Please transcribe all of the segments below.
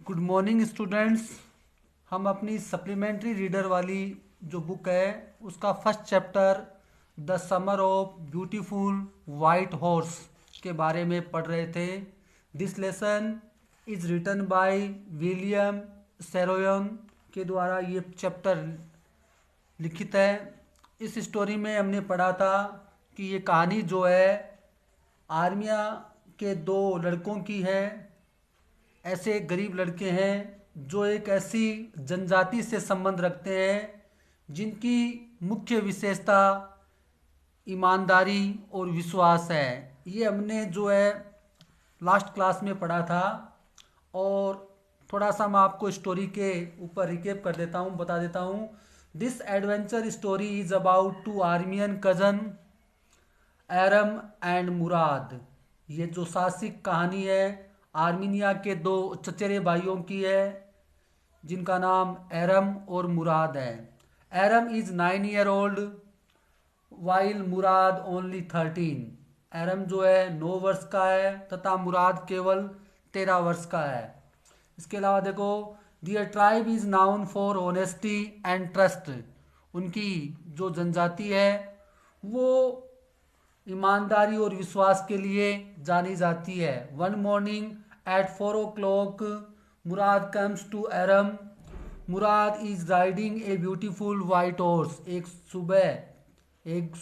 Good morning students. हम अपनी supplementary reader वाली जो बुक है उसका first chapter the summer of beautiful white horse के बारे में पढ़ रहे थे। This lesson is written by William Saroyan के द्वारा ये चैप्टर लिखित है। इस स्टोरी में हमने पढ़ा था कि ये कहानी जो है आर्मिया के दो लड़कों की है। ऐसे गरीब लड़के हैं जो एक ऐसी जनजाति से संबंध रखते हैं जिनकी मुख्य विशेषता ईमानदारी और विश्वास है। ये हमने जो है लास्ट क्लास में पढ़ा था। और थोड़ा सा मैं आपको स्टोरी के ऊपर रिकेप कर देता हूँ, बता देता हूँ। This adventure story is about two Armenian cousin Aram and Mourad. ये जो साहसिक कहानी है आर्मीनिया के दो चचेरे भाइयों की है जिनका नाम एरम और मुराद है। Aram is 9 year old while Mourad only 13। Aram जो है 9 वर्ष का है तथा मुराद केवल 13 वर्ष का है। इसके अलावा देखो, their tribe is known for honesty and trust. उनकी जो जनजाति है वो ईमानदारी और विश्वास के लिए जानी जाती है। One morning at 4 o'clock Mourad comes to Aram. Mourad is riding a beautiful white horse. एक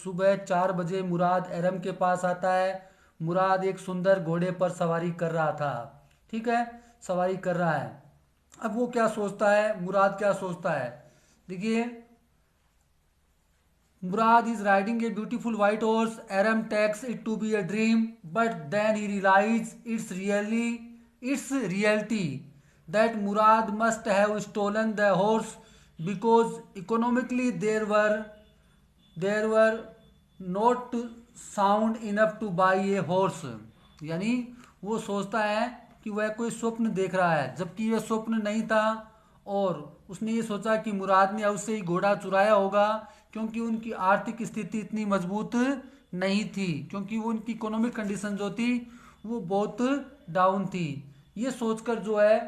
सुबह 4 बजे मुराद एरम के पास आता है। मुराद एक सुंदर घोड़े पर सवारी कर रहा था। ठीक है, सवारी कर रहा है। अब वो क्या सोचता है, मुराद क्या सोचता है, देखिए। Murad is riding a beautiful white horse. Aram takes it to be a dream, but then he realizes its reality. That Murad must have stolen the horse because economically there were not sound enough to buy a horse. यानी वो सोचता है कि वह कोई स्वप्न देख रहा है जबकि यह स्वप्न नहीं था। और उसने ये सोचा कि मुराद ने उससे ही घोड़ा चुराया होगा क्योंकि उनकी आर्थिक स्थिति इतनी मजबूत नहीं थी, क्योंकि वो उनकी इकोनॉमिक कंडीशन जो थी वो बहुत डाउन थी। ये सोचकर जो है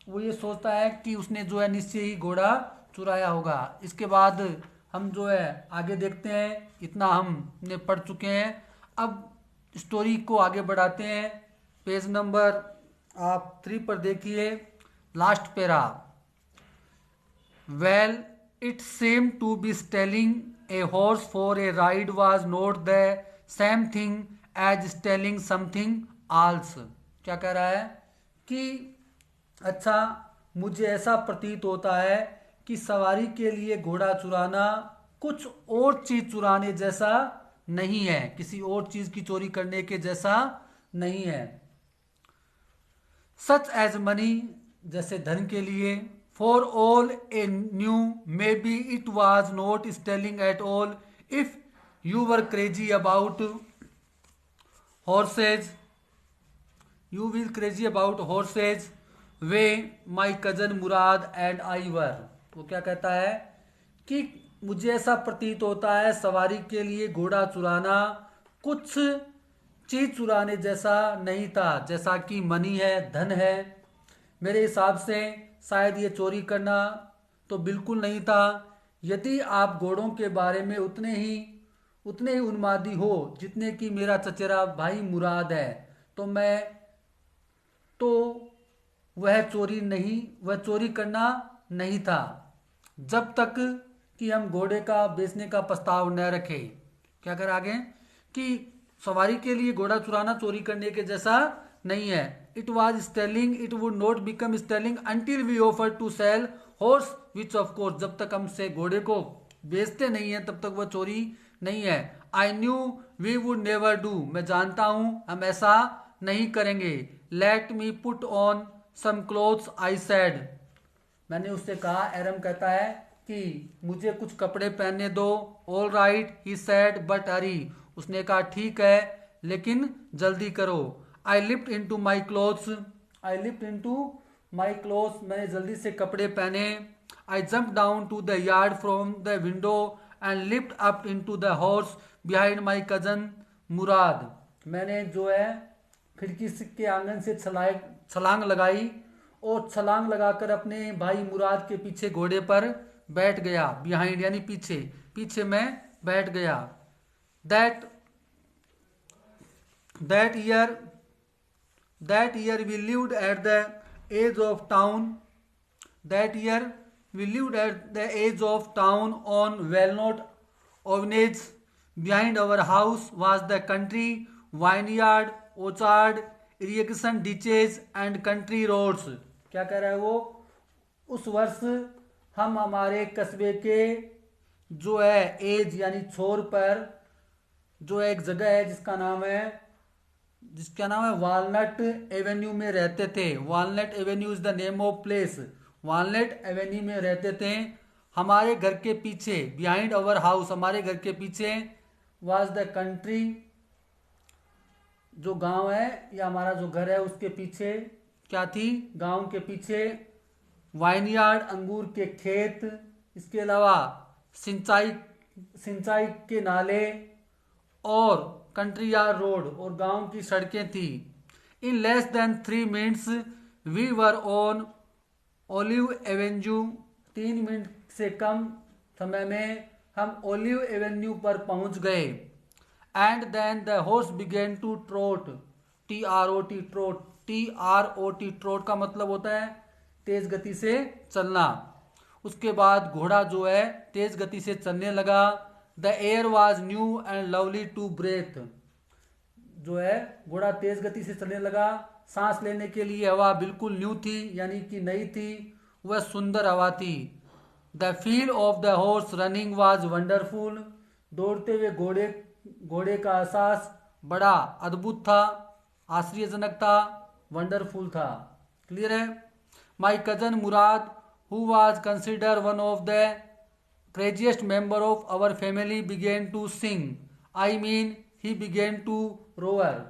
वो ये सोचता है कि उसने जो है निश्चय ही घोड़ा चुराया होगा। इसके बाद हम जो है आगे देखते हैं। इतना हमने पढ़ चुके हैं। अब स्टोरी को आगे बढ़ाते हैं। पेज नंबर आप 3 पर देखिए, last para. Well, it seemed to be stealing a horse for a ride was not the same thing as stealing something else. क्या कह रहा है कि अच्छा, मुझे ऐसा प्रतीत होता है कि सवारी के लिए घोड़ा चुराना कुछ और चीज चुराने जैसा नहीं है, किसी और चीज की चोरी करने के जैसा नहीं है। सच एज मनी, जैसे धन के लिए। For all a knew maybe it was not stealing at all if you were crazy about horses. You will crazy about horses way my cousin Mourad and I were. वो क्या कहता है कि मुझे ऐसा प्रतीत होता है सवारी के लिए घोड़ा चुराना कुछ चीज चुराने जैसा नहीं था, जैसा कि मनी है, धन है। मेरे हिसाब से शायद ये चोरी करना तो बिल्कुल नहीं था। यदि आप घोड़ों के बारे में उतने ही उन्मादी हो जितने कि मेरा चचेरा भाई मुराद है तो वह चोरी करना नहीं था जब तक कि हम घोड़े का बेचने का प्रस्ताव न रखें। क्या कर आगे कि सवारी के लिए घोड़ा चुराना चोरी करने के जैसा नहीं है। It was stealing, it would not become stealing until we offer to sell horse which of course. जब तक हमसे घोड़े को बेचते नहीं है तब तक वह चोरी नहीं है। I knew we would never do, मैं जानता हूं हम ऐसा नहीं करेंगे। Let me put on some clothes I said. मैंने उससे कहा, एरम कहता है कि मुझे कुछ कपड़े पहनने दो। All right he said but hurry. उसने कहा ठीक है लेकिन जल्दी करो। I lift into my clothes, मैंने जल्दी से कपड़े पहने। I jump down to the yard from the window and lift up into the horse behind my cousin Mourad. मैंने जो है खिड़की के आंगन से छलांग लगाई और छलांग लगाकर अपने भाई मुराद के पीछे घोड़े पर बैठ गया। बिहाइंड यानी पीछे, पीछे मैं बैठ गया। That that year that year we lived at the edge of town that year we lived at the edge of town on Walnut Avenue. Behind our house was the country vineyard, orchard, irrigation ditches and country roads. क्या कह रहा है वो? उस वर्ष हम हमारे कस्बे के जो है एज यानी छोर पर जो एक जगह है जिसका नाम है वालनट एवेन्यू में रहते थे। Walnut Avenue is the name of place. Walnut Avenue में रहते थे। हमारे घर के पीछे, बिहाइंड अवर हाउस, हमारे घर के पीछे, वाज द कंट्री, जो गांव है या हमारा जो घर है उसके पीछे क्या थी? गांव के पीछे वाइनयार्ड, अंगूर के खेत, इसके अलावा सिंचाई के नाले और कंट्री यार्ड रोड और गांव की सड़कें थी। In less than 3 minutes we were on Olive Avenue. 3 minute से कम समय में हम ओलिव एवेन्यू पर पहुंच गए। And then the horse began to trot. TROT trot, TROT trot का मतलब होता है तेज गति से चलना। उसके बाद घोड़ा जो है तेज गति से चलने लगा। The air was new and lovely to breathe. जो है घोड़ा तेज गति से चलने लगा। सांस लेने के लिए हवा बिल्कुल न्यू थी, यानी कि नई थी, वह सुंदर हवा थी। The feel of the horse running was wonderful. दौड़ते हुए घोड़े का एहसास बड़ा अद्भुत था, आश्चर्यजनक था, वंडरफुल था। क्लियर है? My cousin Mourad, who was considered one of the craziest member of our family, began to sing. I mean he began to roar.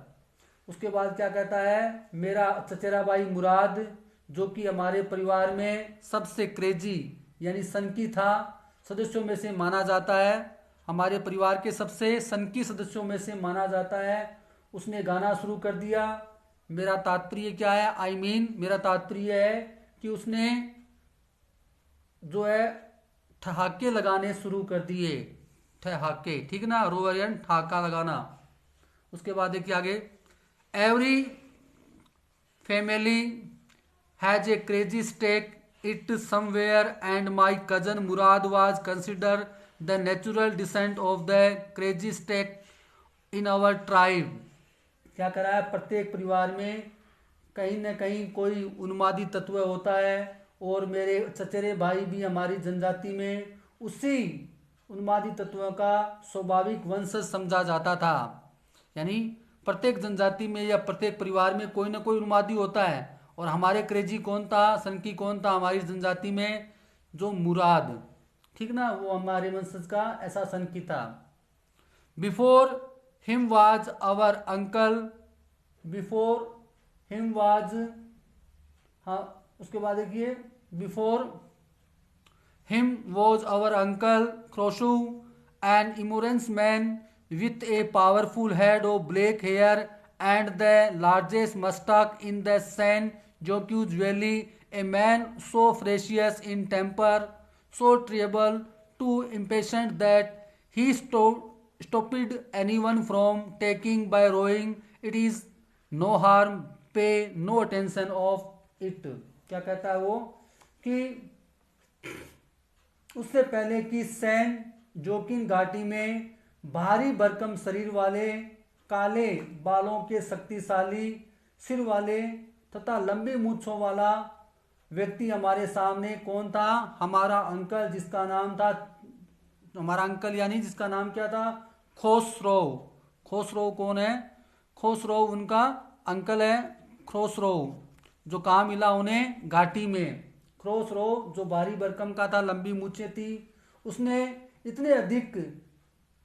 उसके बाद क्या कहता है? मेरा चचेरा भाई मुराद, जो कि हमारे परिवार में सबसे क्रेजी यानी सनकी था सदस्यों में से माना जाता है, हमारे परिवार के सबसे सनकी सदस्यों में से माना जाता है, उसने गाना शुरू कर दिया। मेरा तात्पर्य क्या है? आई मीन मेरा तात्पर्य है कि उसने जो है ठहाके लगाने शुरू कर दिए। ठहाके, ठीक ना? रोवरियन ठहाका लगाना। उसके बाद देखिए आगे, every family has a crazy streak it somewhere and my cousin Mourad was considered the natural descendant of the crazy streak in our tribe. क्या करा है? प्रत्येक परिवार में कहीं न कहीं कोई उन्मादी तत्व होता है और मेरे चचेरे भाई भी हमारी जनजाति में उसी उन्मादी तत्वों का स्वाभाविक वंशज समझा जाता था। यानी प्रत्येक जनजाति में या प्रत्येक परिवार में कोई ना कोई उन्मादी होता है, और हमारे क्रेजी कौन था, सनकी कौन था हमारी जनजाति में? जो मुराद, ठीक ना, वो हमारे वंशज का ऐसा सनकी था। Before him was our uncle, before him was, हाँ उसके बाद देखिए, before him was our uncle क्रोशू, an enormous man with a powerful head of black hair and the largest mustache in the San Joaquin Valley, a man so ferocious in temper, so terrible, too impatient that he stopped anyone from taking by rowing. It is no harm, pay no attention of it. क्या कहता है वो? कि उससे पहले कि San Joaquin घाटी में भारी भरकम शरीर वाले, काले बालों के शक्तिशाली सिर वाले तथा लंबी मूंछों वाला व्यक्ति हमारे सामने कौन था? हमारा अंकल, जिसका नाम था, हमारा अंकल यानी जिसका नाम क्या था? खोसरो। खोसरो कौन है? खोसरो उनका अंकल है। खोसरो जो काम मिला उन्हें घाटी में। खोसरो जो भारी भरकम का था, लंबी मूछें थी, उसने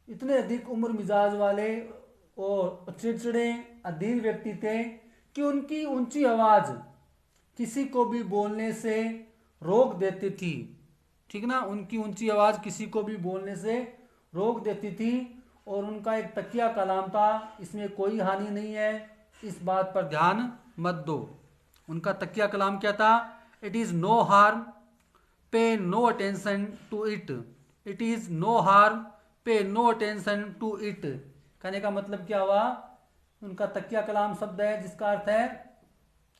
इतने अधिक उम्र मिजाज वाले और चिड़चिड़े अधीर व्यक्ति थे कि उनकी ऊंची आवाज किसी को भी बोलने से रोक देती थी। ठीक ना? उनकी ऊंची आवाज किसी को भी बोलने से रोक देती थी। और उनका एक तकिया कलाम था। इसमें कोई हानि नहीं है, इस बात पर ध्यान मत दो। उनका तकिया कलाम क्या था? It is no harm, pay no attention to it. It is no harm, pay no attention to it. कहने का मतलब क्या हुआ? उनका तकिया कलाम शब्द है जिसका अर्थ है,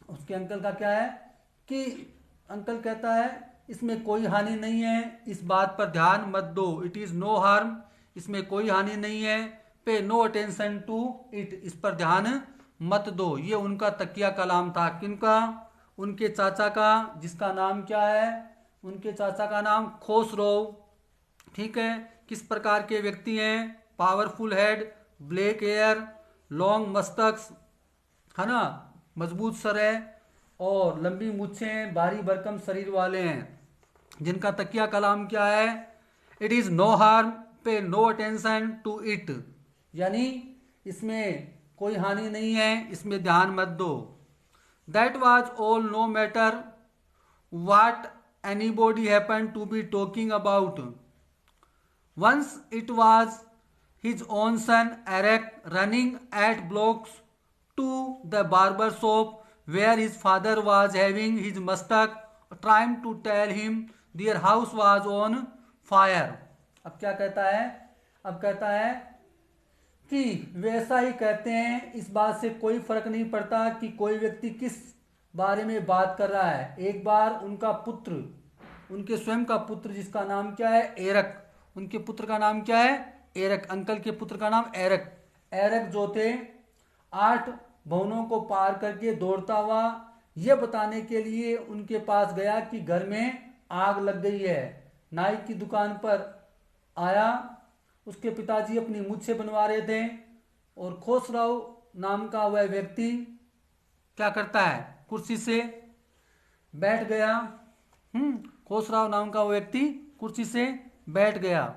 उसके अंकल का क्या है कि अंकल कहता है इसमें कोई हानि नहीं है, इस बात पर ध्यान मत दो। इट इज नो हार्म, इसमें कोई हानि नहीं है। पे नो अटेंशन टू इट, इस पर ध्यान मत दो। ये उनका तकिया कलाम था। किनका? उनके चाचा का, जिसका नाम क्या है? उनके चाचा का नाम खोसरो। ठीक है। किस प्रकार के व्यक्ति हैं? Powerful head, black hair, long moustaches, है ना, मजबूत सर है और लंबी मूछें हैं, भारी भरकम शरीर वाले हैं। जिनका तकिया कलाम क्या है? It is no harm, pay no attention to it, यानी इसमें कोई हानि नहीं है, इसमें ध्यान मत दो। That was all, no matter what anybody happened to be talking about. Once it was his own son Eric running at blocks to the barber shop where his father was having his mustache, trying to tell him their house was on fire. अब क्या कहता है? अब कहता है कि वे ऐसा ही कहते हैं, इस बात से कोई फर्क नहीं पड़ता कि कोई व्यक्ति किस बारे में बात कर रहा है। एक बार उनका पुत्र, उनके स्वयं का पुत्र जिसका नाम क्या है? एरक। उनके पुत्र का नाम क्या है? एरक। अंकल के पुत्र का नाम एरक। एरक जो थे 8 भवनों को पार करके दौड़ता हुआ यह बताने के लिए उनके पास गया कि घर में आग लग गई है। नाई की दुकान पर आया, उसके पिताजी अपनी मूछें बनवा रहे थे और खोसराव नाम का वह व्यक्ति क्या करता है? कुर्सी से बैठ गया। खोसराव नाम का वो व्यक्ति कुर्सी से बैठ गया।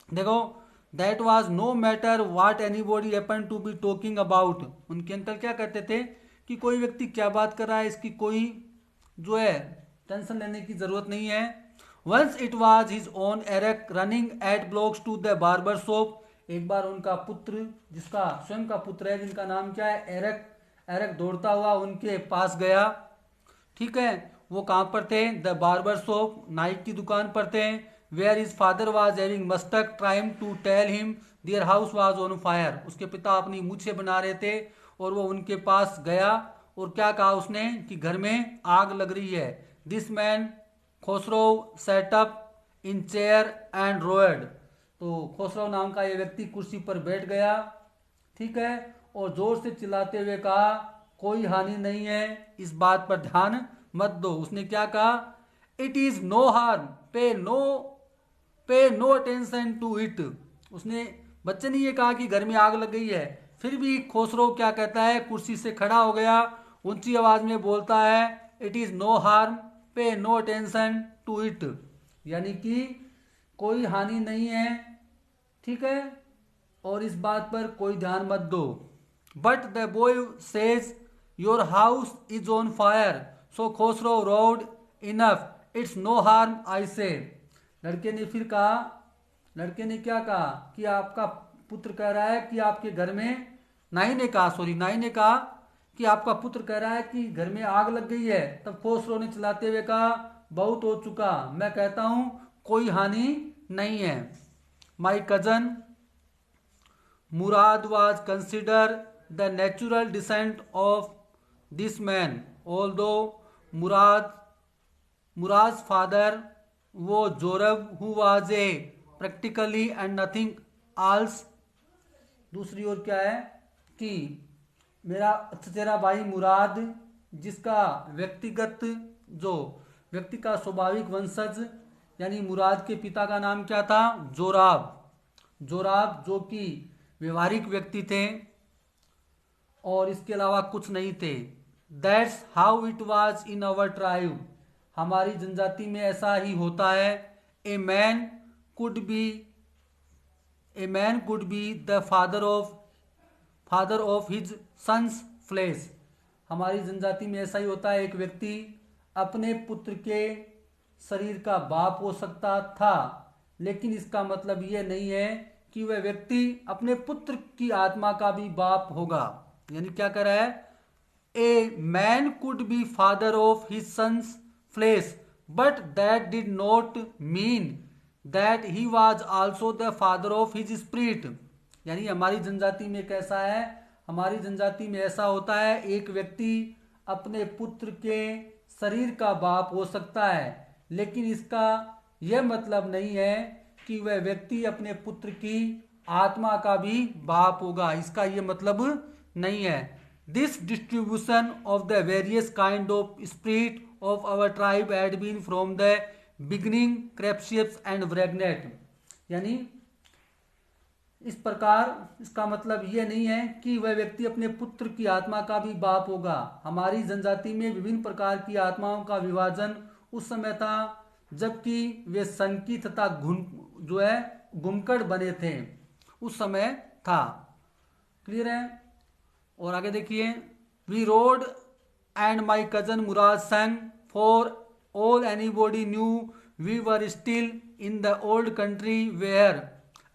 देखो, that was no matter what anybody happen to be talking about. उनके अंकल क्या कहते थे कि कोई व्यक्ति क्या बात कर रहा है, इसकी कोई जो है टेंशन लेने की जरूरत नहीं है। Once it was his own Arak running eight blocks to the barber shop. एक बार उनका पुत्र, जिसका स्वयं का पुत्र है, जिनका नाम क्या है? एरक। एरक दौड़ता हुआ उनके पास गया। ठीक है। वो कहां पर थे? द बार्बर शॉप, नाई की दुकान पर थे। Where his father was having moustache trying to tell him their house was on fire. उसके पिता अपनी मूछें बना रहे थे और वो उनके पास गया और क्या कहा उसने कि घर में आग लग रही है। This man Khosrove sat up in chair and roared. तो खोसरो नाम का ये व्यक्ति कुर्सी पर बैठ गया। ठीक है। और जोर से चिल्लाते हुए कहा कोई हानि नहीं है, इस बात पर ध्यान मत दो। उसने क्या कहा? It is no harm, pay no attention to it. उसने, बच्चे ने ये कहा कि घर में आग लग गई है, फिर भी खोसरो क्या कहता है? कुर्सी से खड़ा हो गया, ऊंची आवाज में बोलता है it is no harm, pay no attention to it, यानी कि कोई हानि नहीं है। ठीक है। और इस बात पर कोई ध्यान मत दो। But the boy says your house is on fire, so Khosrove roared enough, it's no harm I say. लड़के ने फिर कहा, लड़के ने क्या कहा कि आपका पुत्र कह रहा है कि आपके घर में, नाई ने कहा कि आपका पुत्र कह रहा है कि घर में आग लग गई है। तब खोसरो ने चिल्लाते हुए कहा बहुत हो चुका, मैं कहता हूं कोई हानि नहीं है। My cousin Murad was considered the natural descent of this man, although Murad's father was Jorab, who was a practically and nothing else. दूसरी ओर क्या है कि मेरा चचेरा भाई मुराद, जिसका व्यक्ति का स्वाभाविक वंशज, यानी मुराद के पिता का नाम क्या था? जोराब, जो कि व्यवहारिक व्यक्ति थे और इसके अलावा कुछ नहीं थे। That's how it was in our tribe. हमारी जनजाति में ऐसा ही होता है। A man could be the father of his sons flesh. हमारी जनजाति में ऐसा ही होता है, एक व्यक्ति अपने पुत्र के शरीर का बाप हो सकता था, लेकिन इसका मतलब यह नहीं है कि वह व्यक्ति अपने पुत्र की आत्मा का भी बाप होगा। यानी क्या कर रहा है? A man could be father of his son's flesh, but that did not mean that he was also the father of his spirit. यानी हमारी जनजाति में कैसा है, हमारी जनजाति में ऐसा होता है, एक व्यक्ति अपने पुत्र के शरीर का बाप हो सकता है, लेकिन इसका यह मतलब नहीं है कि वह व्यक्ति अपने पुत्र की आत्मा का भी बाप होगा, इसका यह मतलब नहीं है. This distribution of the various kind of spirit of our tribe had been from the beginning capricious and pregnant. यानी इस प्रकार इसका मतलब यह नहीं है कि वह व्यक्ति अपने पुत्र की आत्मा का भी बाप होगा. हमारी जनजाति में विभिन्न प्रकार की आत्माओं का विभाजन उस समय था जबकि वे सनकी तथा गुमकड़ बने थे, उस समय था. क्लियर है. और आगे देखिए, we rode and my cousin Mourad sang for all anybody knew we were still in the old country where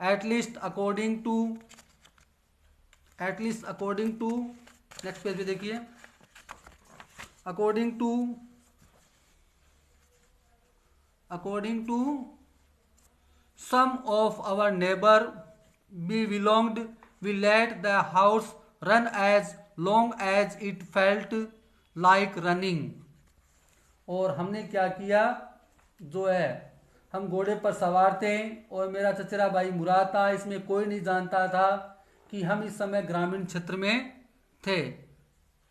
at least according to next page पे देखिए, according to some of our neighbour we belonged we let the horse run as long as it felt like running. और हमने क्या किया, जो है हम घोड़े पर सवार थे और मेरा चचेरा भाई मुराद था. इसमें कोई नहीं जानता था कि हम इस समय ग्रामीण क्षेत्र में थे.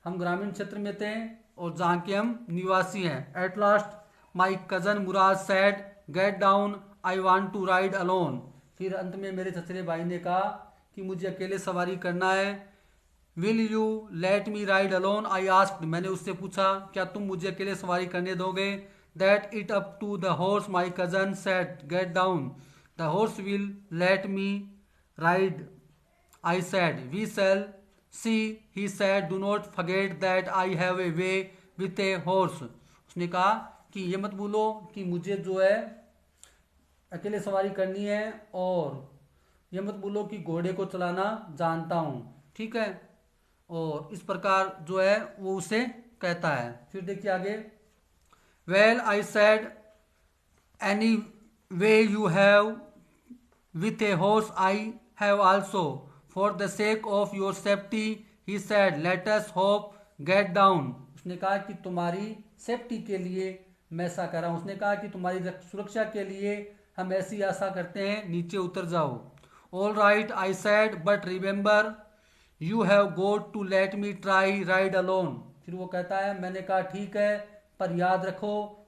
हम ग्रामीण क्षेत्र में थे और जहाँ के हम निवासी हैं. At last my cousin Mourad said get down I want to ride alone. फिर अंत में मेरे चचेरे भाई ने कहा कि मुझे अकेले सवारी करना है. Will you let me ride alone I asked. मैंने उससे पूछा क्या तुम मुझे अकेले सवारी करने दोगे. That it up to the horse my cousin said get down. The horse will let me ride I said. We shall see he said do not forget that I have a way with a horse. उसने कहा कि ये मत भूलो कि मुझे जो है अकेले सवारी करनी है और ये मत भूलो कि घोड़े को चलाना जानता हूँ. ठीक है. और इस प्रकार जो है वो उसे कहता है. फिर देखिए आगे, well I said any way you have with a horse I have also for the sake of your safety he said let us hope get down. उसने कहा कि तुम्हारी सेफ्टी के लिए मैं ऐसा कर रहा हूँ. उसने कहा कि तुम्हारी सुरक्षा के लिए हम ऐसी आशा करते हैं, नीचे उतर जाओ. All right I said but remember you have got to let me try ride alone. फिर वो कहता है मैंने कहा ठीक है, पर याद रखो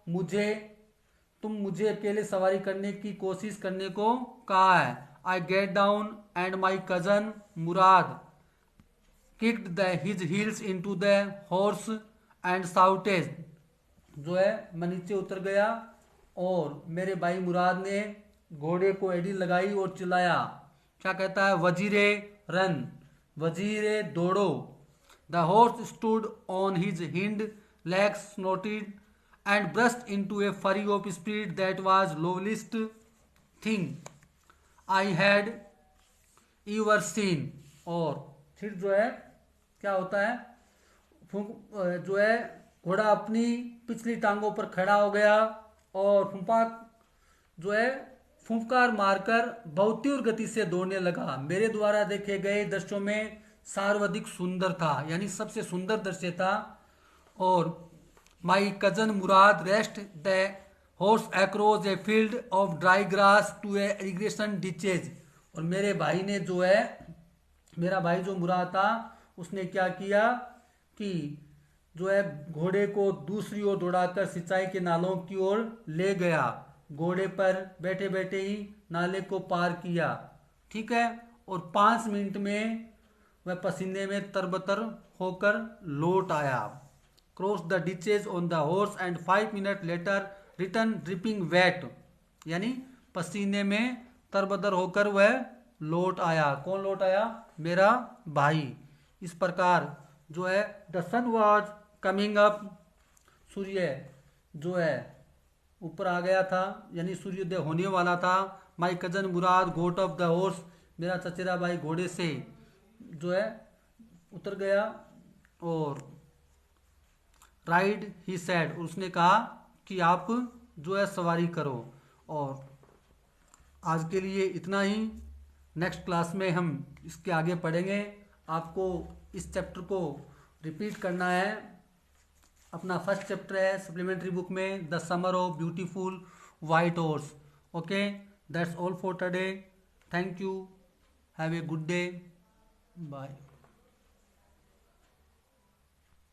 तुम मुझे अकेले सवारी करने की कोशिश करने को कहा है. I get down and my cousin Mourad kicked the his heels into the horse and shouted. जो है मैं नीचे उतर गया और मेरे भाई मुराद ने घोड़े को एडी लगाई और चिल्लाया. क्या कहता है, वजीरे रन, वजीरे दौड़ो. The horse stood on his hind legs, snorted and burst into a fury of spirit that was loveliest thing I had ever seen. और फिर जो है क्या होता है, जो है घोड़ा अपनी पिछली टांगों पर खड़ा हो गया और फुंकार मारकर बहुत तीव्र गति से दौड़ने लगा. मेरे द्वारा देखे गए दृश्यों में सर्वाधिक सुंदर था, यानी सबसे सुंदर दृश्य था. और my cousin Mourad raced the horse across a field of dry grass to a irrigation ditches. और मेरे भाई ने जो है, मेरा भाई जो मुराद था, उसने क्या किया कि जो है घोड़े को दूसरी ओर दौड़ाकर सिंचाई के नालों की ओर ले गया. घोड़े पर बैठे बैठे ही नाले को पार किया. ठीक है. और 5 मिनट में वह पसीने में तरबतर होकर लौट आया. Cross the ditches on the horse and 5 minute later return dripping wet, यानी पसीने में तरबतर होकर वह लौट आया. कौन लौट आया? मेरा भाई. इस प्रकार जो है the sun was coming up, सूर्य जो है ऊपर आ गया था, यानी सूर्योदय होने वाला था. My cousin Mourad got off the horse, मेरा चचेरा भाई घोड़े से जो है उतर गया. और राइड ही सेड, उसने कहा कि आप जो है सवारी करो। और आज के लिए इतना ही। नेक्स्ट क्लास में हम इसके आगे पढ़ेंगे। आपको इस चैप्टर को रिपीट करना है। अपना फर्स्ट चैप्टर है सप्लीमेंट्री बुक में, the summer of beautiful white horse. Okay, that's all for today. Thank you, have a good day, bye.